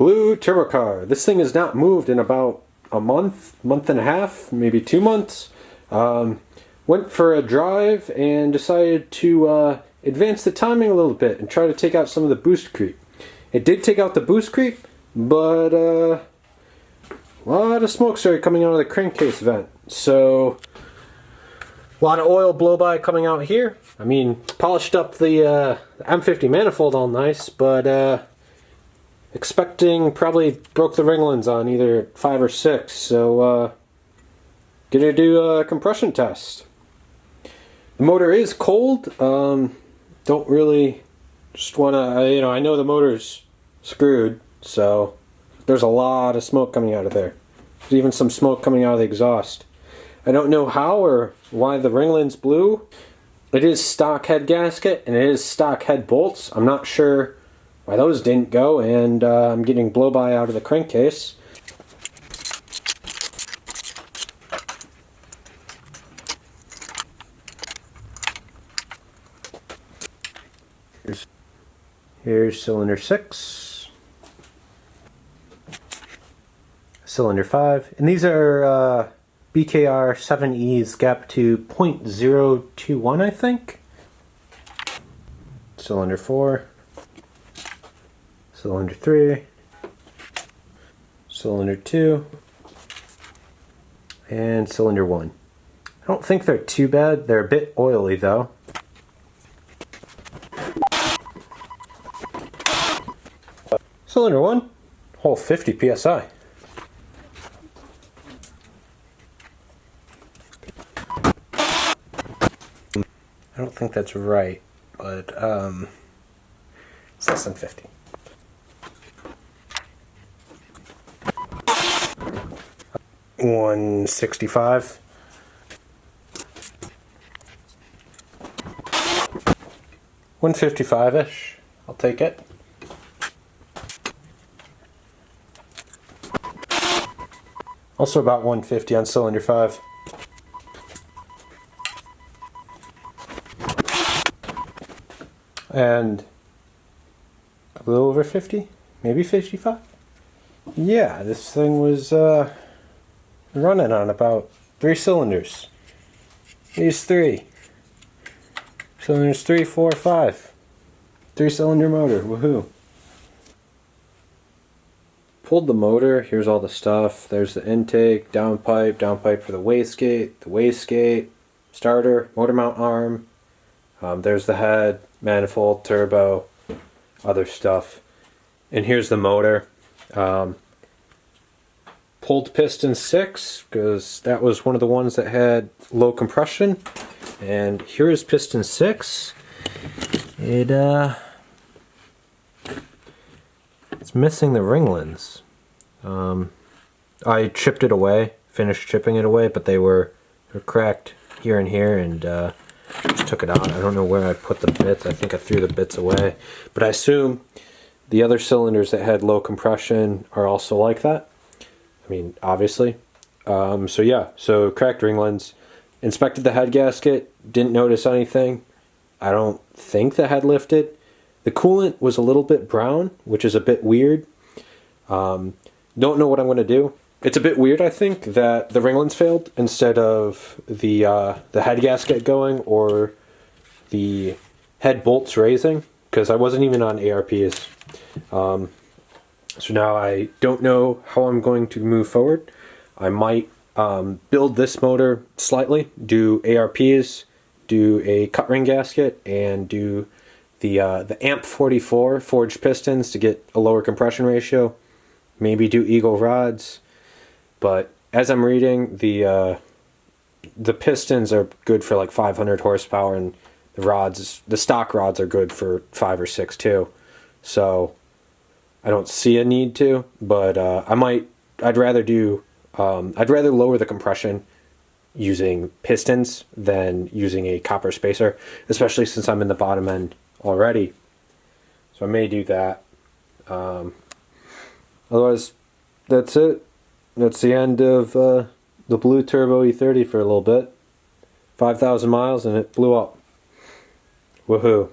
Blue turbo car. This thing has not moved in about a month and a half, maybe 2 months. Went for a drive and decided to advance the timing a little bit and try to take out some of the boost creep. It did take out the boost creep, but a lot of smoke started coming out of the crankcase vent. So a lot of oil blow by coming out here. I mean, polished up the M50 manifold all nice, but expecting probably broke the ringlands on either 5 or 6. So gonna do a compression test. The motor is cold. Don't really just wanna, I know the motor's screwed, so there's a lot of smoke coming out of there. There's even some smoke coming out of the exhaust. I don't know how or why the ringlands blew. It is stock head gasket and it is stock head bolts. I'm not sure why those didn't go, and I'm getting blow by out of the crankcase. Here's cylinder 6, cylinder 5, and these are BKR 7Es gap to 0.021, I think. Cylinder 4, cylinder 3, cylinder 2, and cylinder 1. I don't think they're too bad. They're a bit oily though. Cylinder 1, whole 50 psi. I don't think that's right, but it's less than 50. $165. $155-ish. I'll take it. Also about $150 on cylinder 5. And a little over 50, maybe 55. Yeah, this thing was running on about 3 cylinders. These 3. Cylinders 3, 4, 5. 3-cylinder motor, woohoo. Pulled the motor, here's all the stuff. There's the intake, downpipe for the wastegate, starter, motor mount arm. There's the head, manifold, turbo, other stuff. And here's the motor. Pulled piston 6 because that was one of the ones that had low compression. And here is piston 6. It's missing the ringlands. I chipped it away, finished chipping it away, but they were cracked here and here, and just took it out. I don't know where I put the bits. I think I threw the bits away. But I assume the other cylinders that had low compression are also like that. I mean, obviously. So yeah, so cracked ringlands. Inspected the head gasket, didn't notice anything. I don't think the head lifted. The coolant was a little bit brown, which is a bit weird. Don't know what I'm going to do. It's a bit weird, I think, that the ringlands failed instead of the head gasket going or the head bolts raising, because I wasn't even on ARPs. So now I don't know how I'm going to move forward. I might build this motor slightly, do ARPs, do a cut ring gasket, and do the AMP 44 forged pistons to get a lower compression ratio. Maybe do Eagle rods. But as I'm reading, the pistons are good for like 500 horsepower, and the stock rods are good for 5 or 6 too. So I don't see a need to, but I'd rather lower the compression using pistons than using a copper spacer, especially since I'm in the bottom end already. So I may do that. Otherwise, that's it. That's the end of the blue turbo E30 for a little bit. 5,000 miles and it blew up. Woohoo.